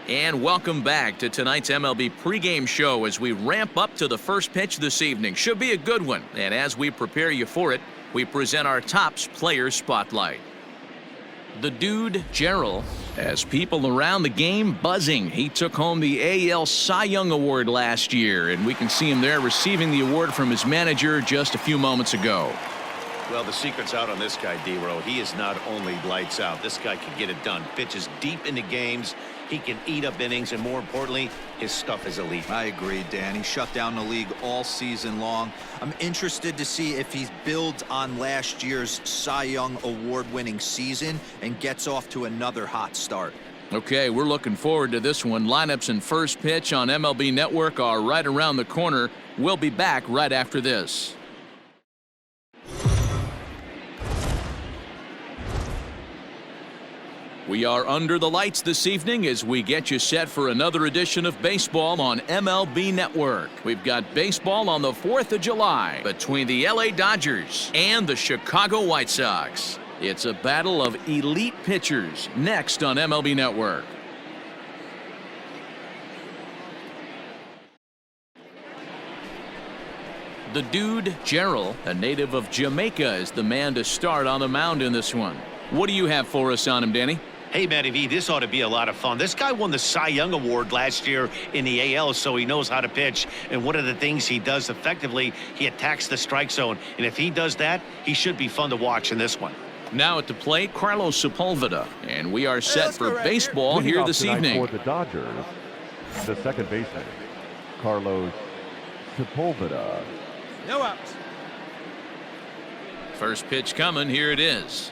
And welcome back to tonight's MLB pregame show as we ramp up to the first pitch this evening. Should be a good one. And as we prepare you for it, we present our Topps Player Spotlight. The dude, Gerald, has people around the game buzzing. He took home the AL Cy Young Award last year, and we can see him there receiving the award from his manager just a few moments ago. Well, the secret's out on this guy, D-Row. He is not only lights out. This guy can get it done. Pitches deep into games. He can eat up innings, and more importantly, his stuff is elite. I agree, Dan. He shut down the league all season long. I'm interested to see if he builds on last year's Cy Young award-winning season and gets off to another hot start. Okay, we're looking forward to this one. Lineups and first pitch on MLB Network are right around the corner. We'll be back right after this. We are under the lights this evening as we get you set for another edition of baseball on MLB Network. We've got baseball on the 4th of July between the LA Dodgers and the Chicago White Sox. It's a battle of elite pitchers next on MLB Network. The dude, Gerald, a native of Jamaica, is the man to start on the mound in this one. What do you have for us on him, Danny? Hey, Matty V, this ought to be a lot of fun. This guy won the Cy Young Award last year in the AL, so he knows how to pitch. And one of the things he does effectively, he attacks the strike zone. And if he does that, he should be fun to watch in this one. Now at the plate, Carlos Sepulveda. And we are set for baseball here this evening. For the Dodgers, the second baseman, Carlos Sepulveda. No outs. First pitch coming. Here it is.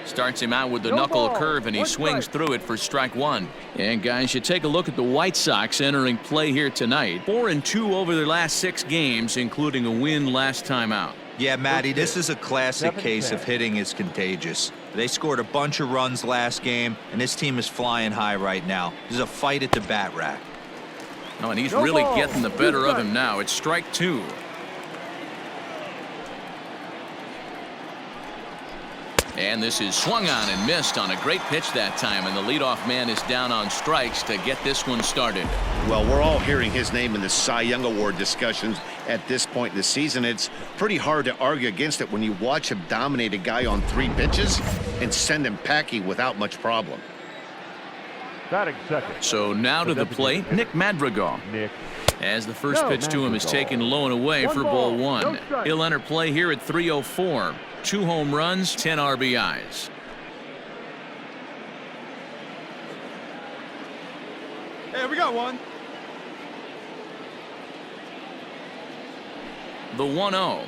Starts him out with the knuckle curve, and he swings through it for strike one. And guys, you take a look at the White Sox entering play here tonight. 4-2 over their last 6 games, including a win last time out. Yeah, Matty, this is a classic case of hitting is contagious. They scored a bunch of runs last game, and this team is flying high right now. This is a fight at the bat rack. Oh, and he's really getting the better of him now. It's strike 2. And this is swung on and missed on a great pitch that time, and the leadoff man is down on strikes to get this one started. Well, we're all hearing his name in the Cy Young Award discussions at this point in the season. It's pretty hard to argue against it when you watch him dominate a guy on 3 pitches and send him packing without much problem. So now to the plate, Nick Madrigal. As the first pitch to him is taken low and away for ball 1. He'll enter play here at 3:04. 2 home runs, 10 RBIs. Hey, we got one. The 1-0.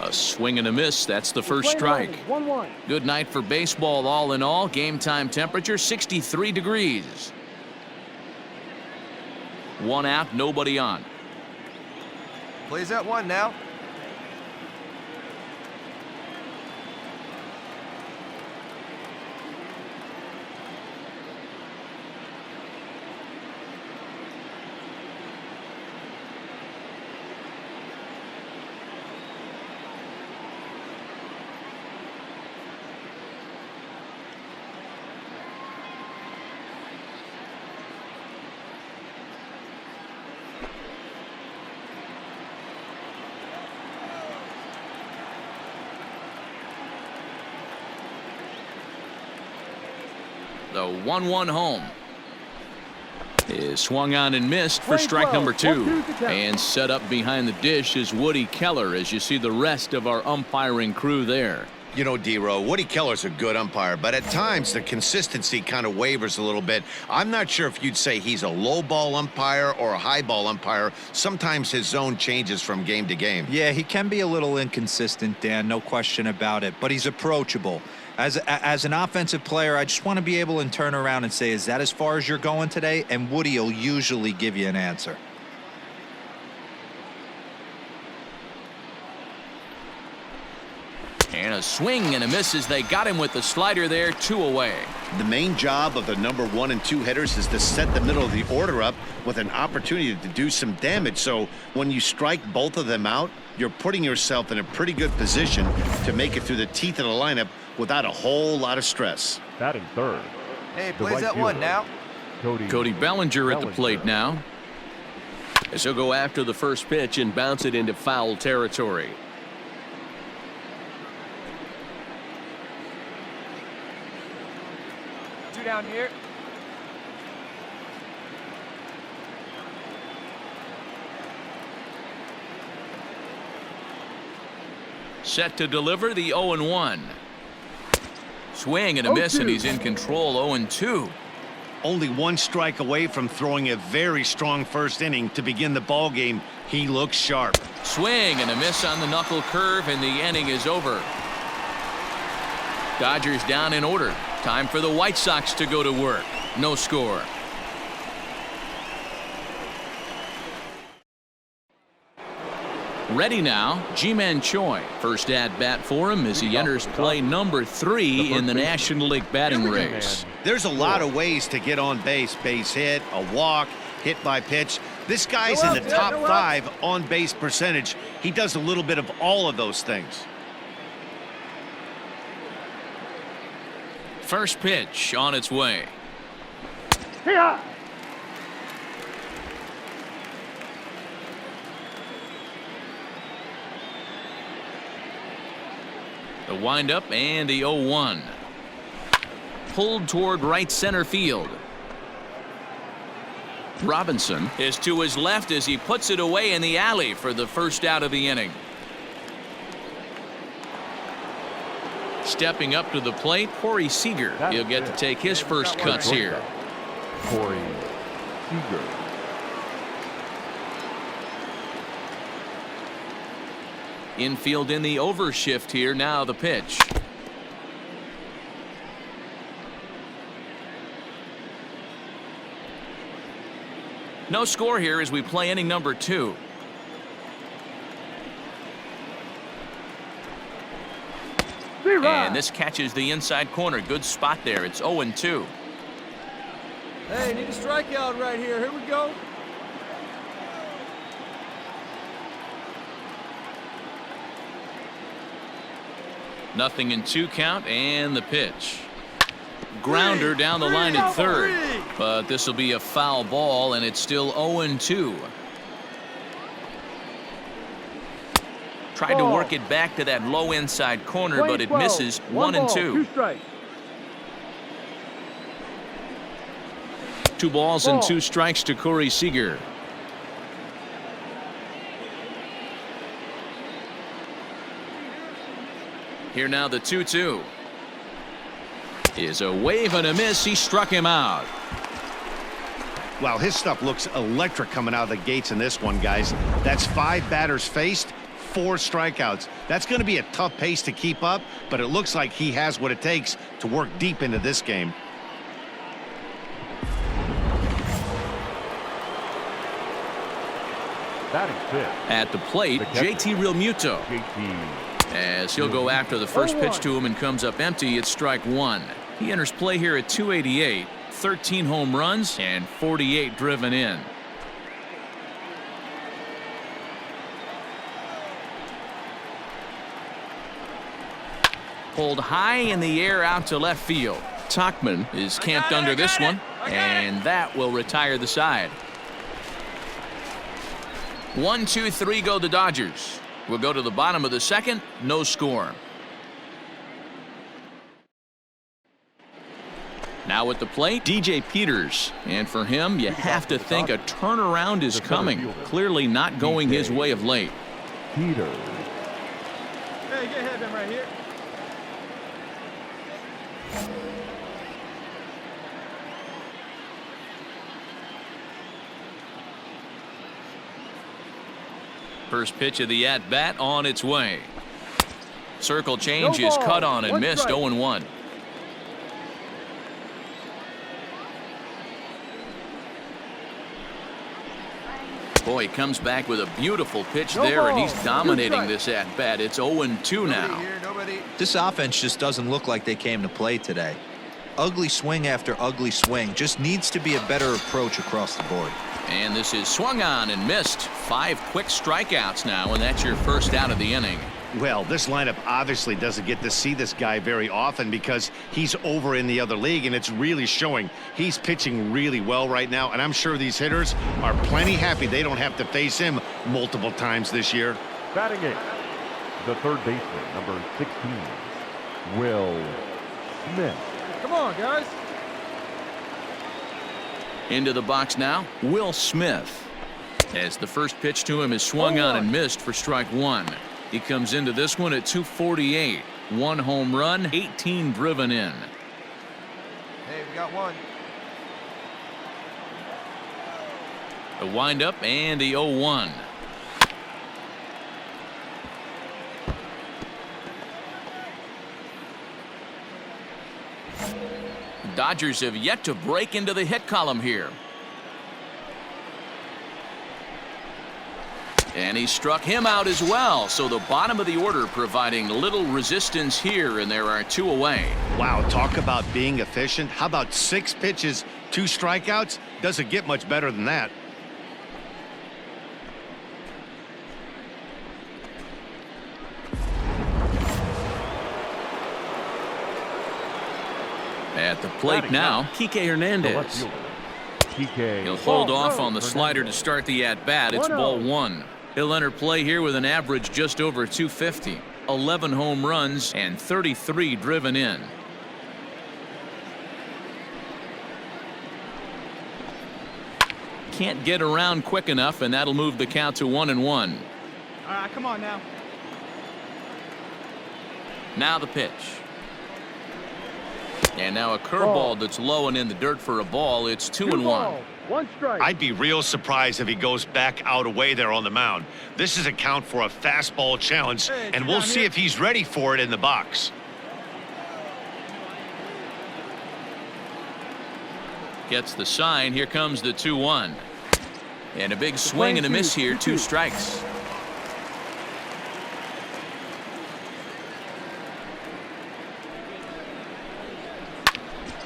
A swing and a miss. That's the first strike. 1-1. Good night for baseball all in all. Game time temperature 63 degrees. 1 out, nobody on. Plays at 1 now. The 1-1 home is swung on and missed for strike number 2. And set up behind the dish is Woody Keller, as you see the rest of our umpiring crew there. You know, D-Row, Woody Keller's a good umpire, but at times the consistency kind of wavers a little bit. I'm not sure if you'd say he's a low ball umpire or a high ball umpire. Sometimes his zone changes from game to game. Yeah, he can be a little inconsistent, Dan, no question about it, but he's approachable. As an offensive player, I just want to be able to turn around and say, is that as far as you're going today? And Woody will usually give you an answer. And a swing and a miss as they got him with the slider there, 2 away. The main job of the number 1 and 2 hitters is to set the middle of the order up with an opportunity to do some damage. So when you strike both of them out, you're putting yourself in a pretty good position to make it through the teeth of the lineup without a whole lot of stress. Batting third, Hey, The plays right at one fielder, now. Cody Bellinger at the plate now. As he'll go after the first pitch and bounce it into foul territory. Two down here. Set to deliver the 0-1. Swing and a miss, and he's in control. 0-2. Only one strike away from throwing a very strong first inning to begin the ball game. He looks sharp. Swing and a miss on the knuckle curve, and the inning is over. Dodgers down in order. Time for the White Sox to go to work. No score. Ready now, Ji-Man Choi. First at bat for him as he enters play number 3 in the National League batting race. There's a lot of ways to get on base. Base hit, a walk, hit by pitch. This guy's in the top 5 on base percentage. He does a little bit of all of those things. First pitch on its way. The windup and the 0-1. Pulled toward right center field. Robinson is to his left as he puts it away in the alley for the first out of the inning. Stepping up to the plate, Corey Seager. He'll get to take his first cuts here. Corey Seager. Infield in the overshift here. Now the pitch. No score here as we play inning number 2. And this catches the inside corner. Good spot there. It's 0-2. Hey, need a strikeout right here. Here we go. Nothing in 2 count, and the pitch. Grounder down the line at third, but this will be a foul ball, and it's still 0-2. Tried to work it back to that low inside corner, but it misses. 1-2. 2 balls and 2 strikes to Corey Seager. Here now the 2-2. Is a wave and a miss. He struck him out. Wow, his stuff looks electric coming out of the gates in this one, guys. That's 5 batters faced, 4 strikeouts. That's going to be a tough pace to keep up, but it looks like he has what it takes to work deep into this game. Batting fifth. At the plate, The catcher. JT Realmuto. JT. As he'll go after the first pitch to him and comes up empty. It's strike 1. He enters play here at 288, 13 home runs and 48 driven in. Pulled high in the air out to left field. Tauchman is camped under this one, and that will retire the side. 1, 2, 3 go the Dodgers. We'll go to the bottom of the second. No score. Now at the plate, DJ Peters. And for him, you have to think a turnaround is coming. Clearly not going his way of late. Peters. Hey, get ahead of him right here. First pitch of the at-bat on its way. Circle change is cut on and missed. 0-1. Boy, he comes back with a beautiful pitch there, and he's dominating this at-bat. It's 0-2 now. This offense just doesn't look like they came to play today. Ugly swing after ugly swing. Just needs to be a better approach across the board. And this is swung on and missed. 5 quick strikeouts now, and that's your first out of the inning. Well, this lineup obviously doesn't get to see this guy very often because he's over in the other league, and it's really showing. He's pitching really well right now, and I'm sure these hitters are plenty happy they don't have to face him multiple times this year. Batting eighth, the third baseman, number 16, Will Smith. Come on, guys. Into the box now, Will Smith. As the first pitch to him is swung on and missed for strike one. He comes into this one at 248. 1 home run, 18 driven in. Hey, we got one. The windup and the 0-1. Dodgers have yet to break into the hit column here. And he struck him out as well. So the bottom of the order providing little resistance here, and there are 2 away. Wow, talk about being efficient. How about 6 pitches, 2 strikeouts? Doesn't get much better than that. At the plate now, Kike Hernandez. He'll hold off on the slider to start the at-bat. It's ball 1. He'll enter play here with an average just over 250. 11 home runs and 33 driven in. Can't get around quick enough, and that'll move the count to 1-1. All right, come on now. Now the pitch. And now a curveball that's low and in the dirt for a ball. It's 2-1. 1 strike. I'd be real surprised if he goes back out away there on the mound. This is a count for a fastball challenge, and we'll see if he's ready for it in the box. Gets the sign. Here comes the 2-1. And a big swing and a miss here. 2 strikes.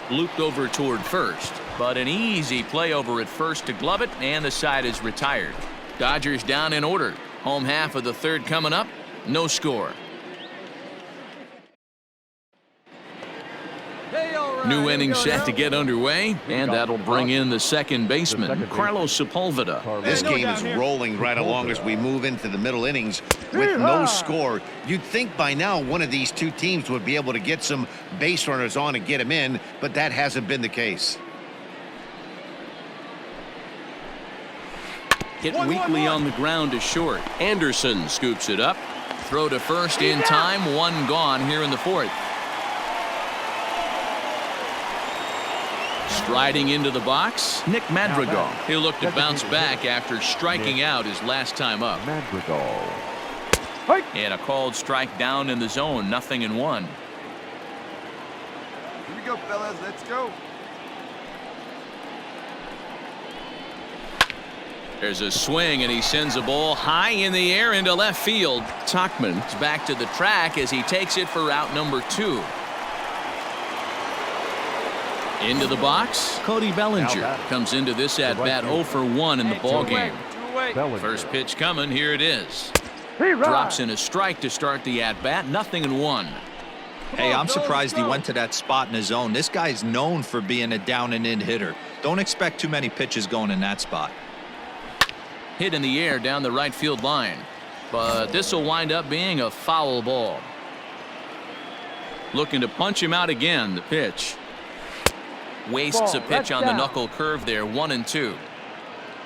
Looped over toward first, but an easy play over at first to glove it, and the side is retired. Dodgers down in order. Home half of the third coming up. No score. Hey, all right. New inning set to get underway, and that'll bring in the second baseman, Carlos Sepulveda. This game is rolling right along as we move into the middle innings with no score. You'd think by now one of these 2 teams would be able to get some base runners on and get them in, but that hasn't been the case. Hit weakly on the ground to short. Anderson scoops it up. Throw to first in time. 1 gone here in the 4th. Striding into the box, Nick Madrigal. He'll look to bounce back after striking out his last time up. Madrigal. And a called strike down in the zone. 0-1. Here we go, fellas. Let's go. There's a swing, and he sends a ball high in the air into left field. Tauchman's back to the track as he takes it for route number 2. Into the box, Cody Bellinger comes into this at-bat 0 for 1 in the ballgame. First pitch coming, here it is. Drops in a strike to start the at-bat, 0-1. Hey, I'm surprised he went to that spot in his zone. This guy's known for being a down and in hitter. Don't expect too many pitches going in that spot. Hit in the air down the right field line, but this will wind up being a foul ball. Looking to punch him out again. The pitch. Wastes a pitch on the knuckle curve there. 1-2.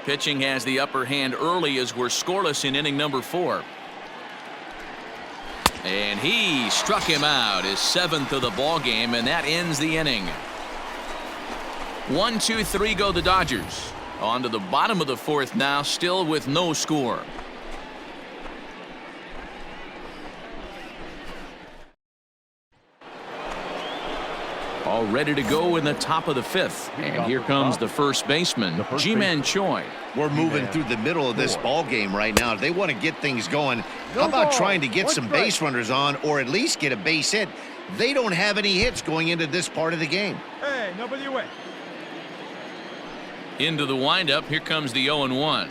Pitching has the upper hand early as we're scoreless in inning number 4. And he struck him out, his 7th of the ball game, and that ends the inning. 1, 2, 3 go the Dodgers. On to the bottom of the 4th now, still with no score. All ready to go in the top of the 5th. And here comes the first baseman, Ji-Man Choi. We're moving through the middle of this ball game right now. If they want to get things going, how about trying to get some base runners on or at least get a base hit? They don't have any hits going into this part of the game. Hey, nobody away. Into the windup. Here comes the 0-1.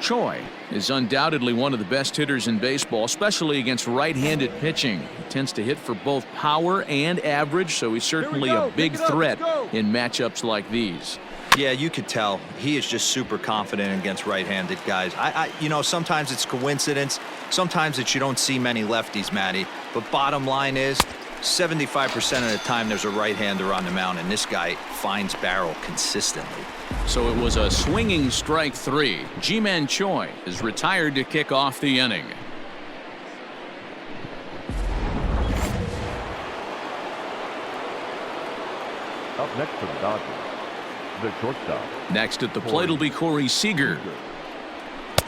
Choi is undoubtedly one of the best hitters in baseball, especially against right-handed pitching. He tends to hit for both power and average, so he's certainly a big threat in matchups like these. Yeah, you could tell he is just super confident against right-handed guys. You know, sometimes it's coincidence. Sometimes it's you don't see many lefties, Matty. But bottom line is, 75% of the time there's a right-hander on the mound, and this guy finds barrel consistently. So it was a swinging strike 3. Ji-Man Choi is retired to kick off the inning. Up next for the Dodgers, the shortstop. Next at the plate will be Corey Seager.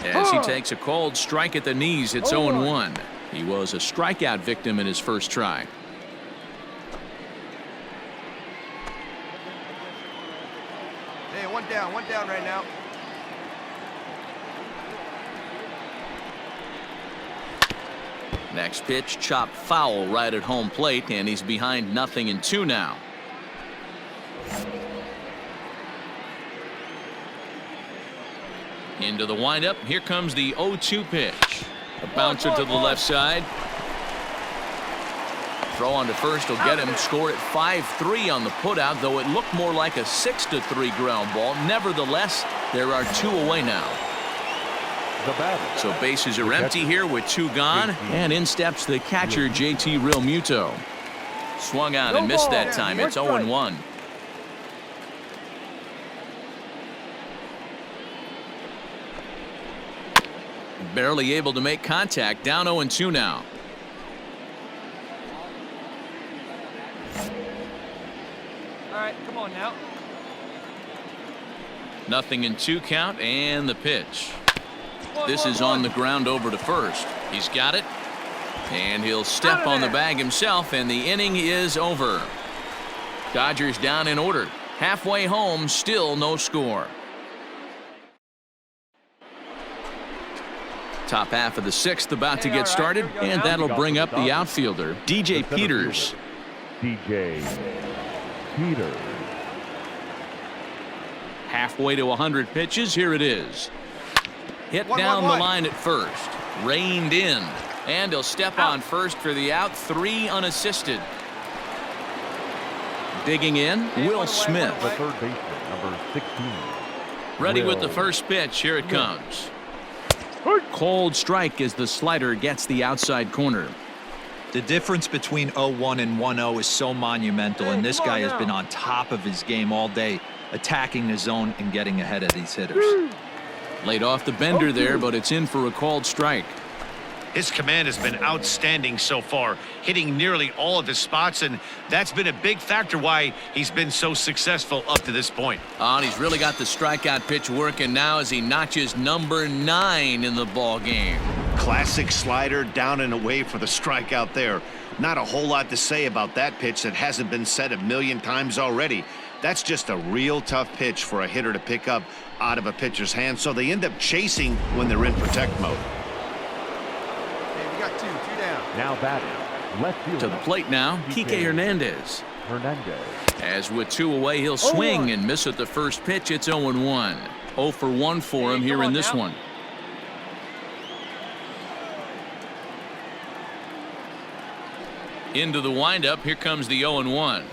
As he takes a called strike at the knees, it's 0-1. He was a strikeout victim in his first try. Hey, one down right now. Next pitch, chopped foul right at home plate, and he's behind 0-2 now. Into the windup. Here comes the 0-2 pitch. A bouncer to the left side. Throw on to first will get him. Score at 5-3 on the putout, though it looked more like a 6-3 ground ball. Nevertheless, there are 2 away now. The batter. So bases are empty here with 2 gone, and in steps the catcher, JT Realmuto. Swung on and missed that time. It's 0-1. Barely able to make contact. Down 0-2 now. All right, come on now. 0-2 count, and the pitch. This is on the ground over to first. He's got it, and he'll step on the bag himself, and the inning is over. Dodgers down in order. Halfway home, still no score. Top half of the 6th about to get started, and that'll bring up the outfielder, DJ Peters. DJ Peters. Halfway to 100 pitches. Here it is. Hit down the line at first. Reined in. And he'll step on first for the out. 3 unassisted. Digging in, Will Smith. The third baseman, number 16. Ready with the first pitch. Here it comes. Cold strike as the slider gets the outside corner. The difference between 0-1 and 1-0 is so monumental, and this guy has been on top of his game all day, attacking the zone and getting ahead of these hitters. Laid off the bender there, but it's in for a called strike. His command has been outstanding so far, hitting nearly all of his spots, and that's been a big factor why he's been so successful up to this point. And he's really got the strikeout pitch working now as he notches number 9 in the ball game. Classic slider down and away for the strikeout there. Not a whole lot to say about that pitch that hasn't been said a million times already. That's just a real tough pitch for a hitter to pick up out of a pitcher's hand, so they end up chasing when they're in protect mode. Hey, we got 2 down. Now batting, left field. To the plate now, Kike Hernandez. Hernandez. As with 2 away, he'll swing and miss at the first pitch. It's 0-1. 0 for 1 for him here in this one. Into the windup. Here comes the 0-1.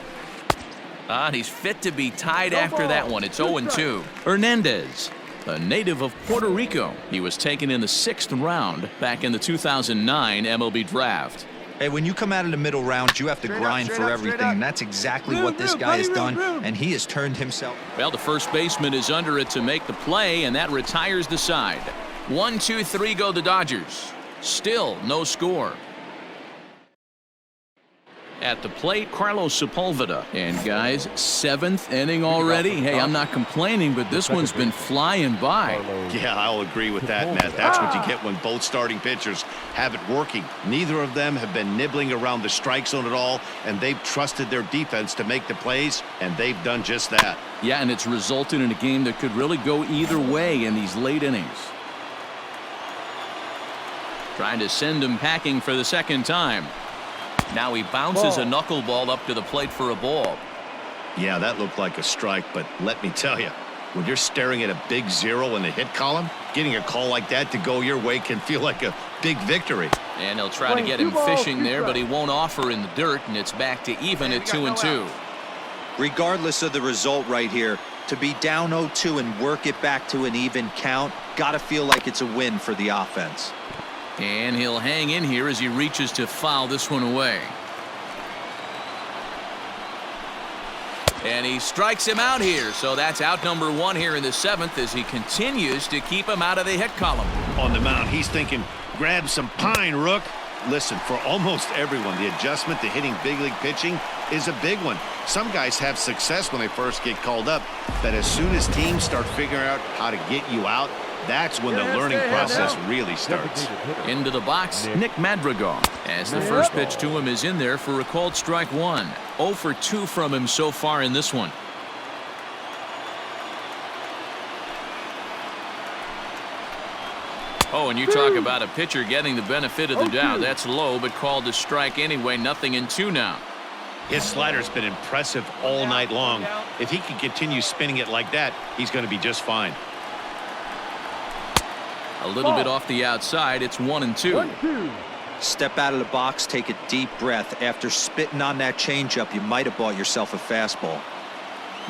He's fit to be tied after that one. It's 0-2. Hernandez, a native of Puerto Rico. He was taken in the 6th round back in the 2009 MLB draft. Hey, when you come out of the middle rounds, you have to grind for everything, and that's exactly what this guy has done, and he has turned himself. Well, the first baseman is under it to make the play, and that retires the side. 1, 2, 3 go the Dodgers. Still no score. At the plate, Carlos Sepulveda. And guys, 7th inning already. Hey, I'm not complaining, but this one's been flying by. Yeah, I'll agree with that, Matt. That's what you get when both starting pitchers have it working. Neither of them have been nibbling around the strike zone at all, and they've trusted their defense to make the plays, and they've done just that. Yeah, and it's resulted in a game that could really go either way in these late innings. Trying to send him packing for the 2nd time. Now he bounces a knuckleball up to the plate for a ball. Yeah, that looked like a strike, but let me tell you, when you're staring at a big 0 in the hit column, Getting a call like that to go your way can feel like a big victory. And they'll try to get him fishing there, but he won't offer in the dirt, and it's back to even at 2-2. Regardless of the result right here, to be down 0-2 and work it back to an even count, gotta feel like it's a win for the offense. And he'll hang in here as he reaches to foul this one away. And he strikes him out here, so that's out number 1 here in the 7th as he continues to keep him out of the hit column. On the mound, he's thinking, grab some pine, Rook. Listen, for almost everyone, the adjustment to hitting big league pitching is a big one. Some guys have success when they first get called up, but as soon as teams start figuring out how to get you out, that's when the learning process really starts. Into the box, Nick Madrigal, as the first pitch to him is in there for a called strike 1. 0 for 2 from him so far in this one. Oh, and you talk about a pitcher getting the benefit of the doubt. That's low, but called a strike anyway. Nothing in 2 now. His slider's been impressive all night long. If he can continue spinning it like that, he's going to be just fine. A little bit off the outside. It's 1-2. Step out of the box, take a deep breath. After spitting on that changeup, you might have bought yourself a fastball.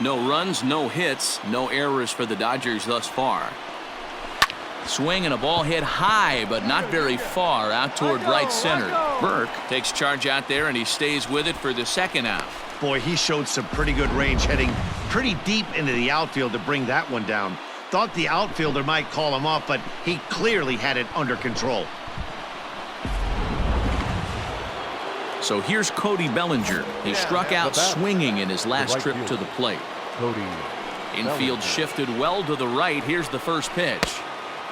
No runs, no hits, no errors for the Dodgers thus far. Swing and a ball hit high, but not very far out toward right center. Burke takes charge out there, and he stays with it for the second out. Boy, he showed some pretty good range, heading pretty deep into the outfield to bring that one down. Thought the outfielder might call him off, but he clearly had it under control. So here's Cody Bellinger. He struck out swinging in his last trip to the plate. Infield shifted well to the right. Here's the first pitch.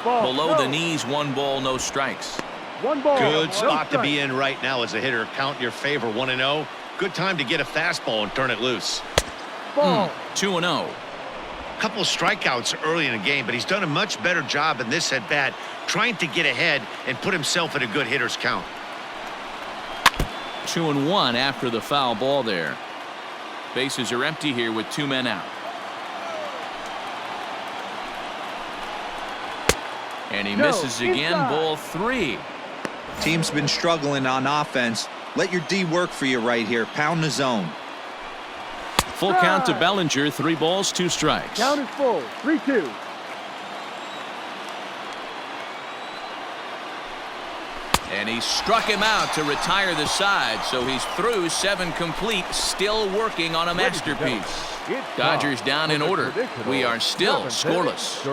Below the knees, 1 ball, no strikes. Good spot to be in right now as a hitter. Count your favor, 1-0. Good time to get a fastball and turn it loose. 2-0. Couple of strikeouts early in the game, but he's done a much better job in this at bat, trying to get ahead and put himself in a good hitter's count. 2-1 after the foul ball there. Bases are empty here with 2 men out. And he misses again. Ball 3. Team's been struggling on offense. Let your D work for you right here. Pound the zone. Full count to Bellinger. 3 balls, 2 strikes. Count is full. 3-2. And he struck him out to retire the side, so he's through 7 complete, still working on a masterpiece. Dodgers down in order. We are still scoreless.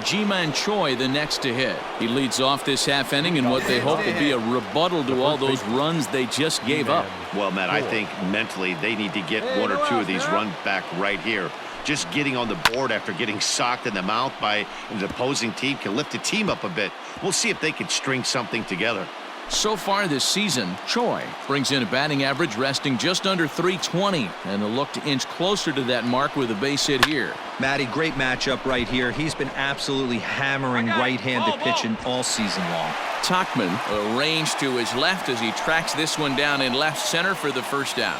Ji-Man Choi the next to hit. He leads off this half inning in what they hope will be a rebuttal to all those runs they just gave up. Well, Matt, I think mentally they need to get 1 or 2 of these runs back right here. Just getting on the board after getting socked in the mouth by an opposing team can lift the team up a bit. We'll see if they can string something together. So far this season, Choi brings in a batting average resting just under .320, and they'll look to inch closer to that mark with a base hit here. Matty, great matchup right here. He's been absolutely hammering right-handed pitching all season long. Tauchman arranged to his left as he tracks this one down in left center for the first out.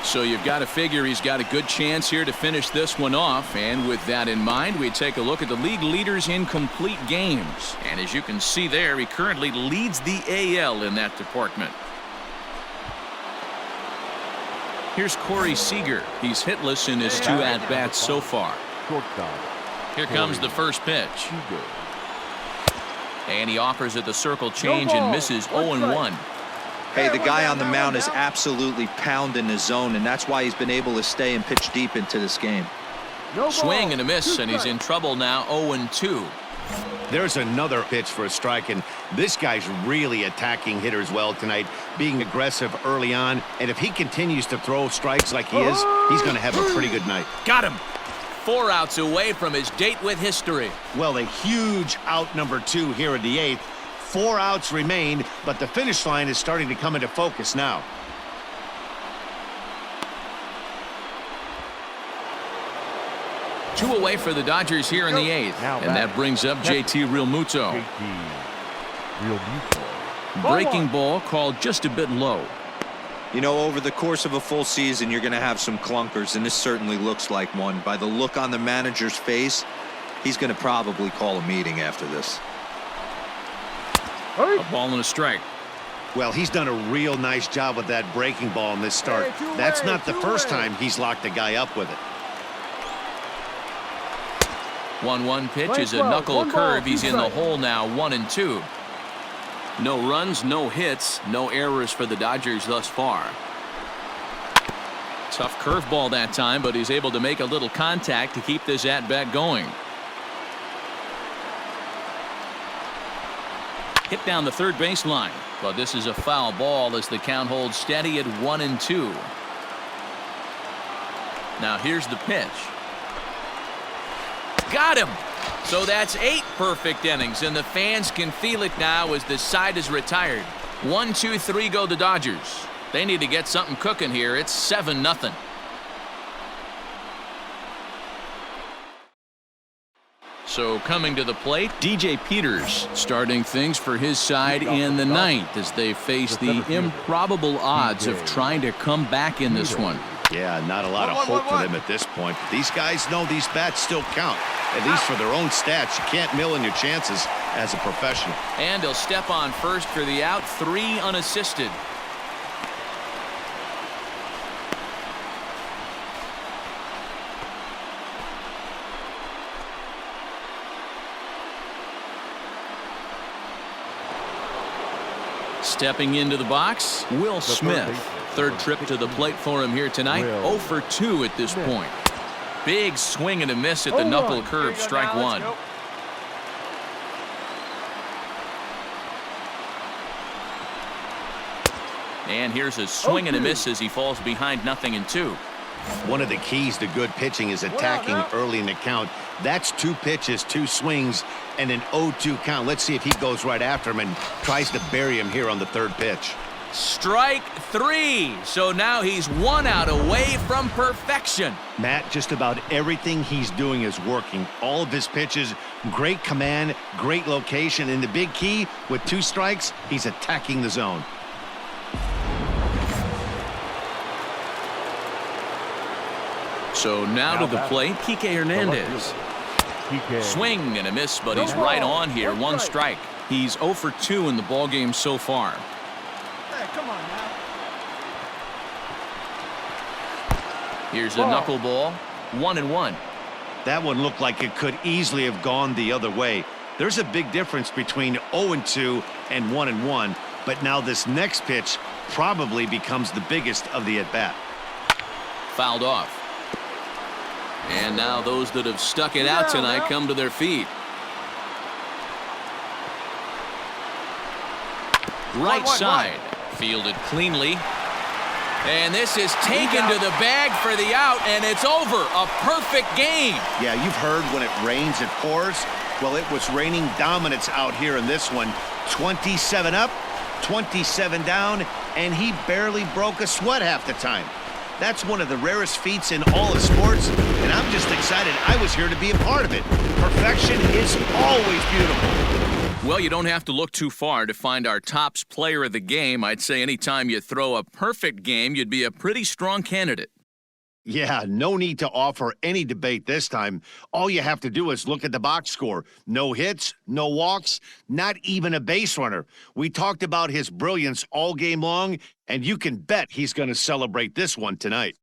So you've got to figure he's got a good chance here to finish this one off. And with that in mind, we take a look at the league leaders in complete games. And as you can see there, he currently leads the AL in that department. Here's Corey Seager. He's hitless in his 2 at-bats so far. Here comes the first pitch. And he offers it the circle change and misses 0-1. Hey, the guy on the mound is absolutely pounding the zone, and that's why he's been able to stay and pitch deep into this game. Swing and a miss, and he's in trouble now. 0-2. There's another pitch for a strike, and this guy's really attacking hitters well tonight, being aggressive early on. And if he continues to throw strikes like he is, he's going to have a pretty good night. Got him. 4 outs away from his date with history. Well, a huge out number 2 here in the 8th. 4 outs remain, but the finish line is starting to come into focus now. Two away for the Dodgers here in the 8th. And that brings up JT Realmuto. Breaking ball called just a bit low. You know, over the course of a full season, you're going to have some clunkers, and this certainly looks like one. By the look on the manager's face, he's going to probably call a meeting after this. A ball and a strike. Well, he's done a real nice job with that breaking ball in this start. Hey, That's not the first two-way. time he's locked a guy up with it. 1-1 pitch Play is a 12, knuckle 1 ball, curve. 2 He's in the strikes. hole now, 1-2. No runs, no hits, no errors for the Dodgers thus far. Tough curveball that time, but he's able to make a little contact to keep this at-bat going. Hit down the third baseline, but this is a foul ball as the count holds steady at 1-2. Now here's the pitch. Got him! So that's 8 perfect innings, and the fans can feel it now as the side is retired. 1-2-3 go the Dodgers. They need to get something cooking here. It's 7-0. So coming to the plate, DJ Peters starting things for his side in the ninth as they face the improbable odds of trying to come back in this one. Yeah, not a lot of hope for them at this point. But these guys know these bats still count, at least for their own stats. You can't mill in your chances as a professional. And he'll step on first for the out, 3 unassisted. Stepping into the box, Will Smith. Third trip to the plate for him here tonight. 0 for 2 at this point. Big swing and a miss at the knuckle curve, strike 1. And here's a swing and a miss as he falls behind 0-2. One of the keys to good pitching is attacking early in the count. That's 2 pitches, 2 swings, and an 0-2 count. Let's see if he goes right after him and tries to bury him here on the third pitch. Strike 3. So now he's 1 out away from perfection. Matt, just about everything he's doing is working. All of his pitches, great command, great location, and the big key, with 2 strikes, he's attacking the zone. So now to the plate, Kike Hernandez. Swing and a miss, but he's right on here. 1 strike. He's 0 for 2 in the ballgame so far. Hey, come on now. Here's a knuckleball. 1-1. That one looked like it could easily have gone the other way. There's a big difference between 0-2 and 1-1, but now this next pitch probably becomes the biggest of the at-bat. Fouled off. And now those that have stuck it out tonight come to their feet. Right side. Fielded cleanly. And this is taken to the bag for the out, and it's over. A perfect game. Yeah, you've heard when it rains, it pours. Well, it was raining dominance out here in this one. 27 up, 27 down, and he barely broke a sweat half the time. That's one of the rarest feats in all of sports, and I'm just excited I was here to be a part of it. Perfection is always beautiful. Well, you don't have to look too far to find our tops player of the game. I'd say anytime you throw a perfect game, you'd be a pretty strong candidate. Yeah, no need to offer any debate this time. All you have to do is look at the box score. No hits, no walks, not even a base runner. We talked about his brilliance all game long, and you can bet he's going to celebrate this one tonight.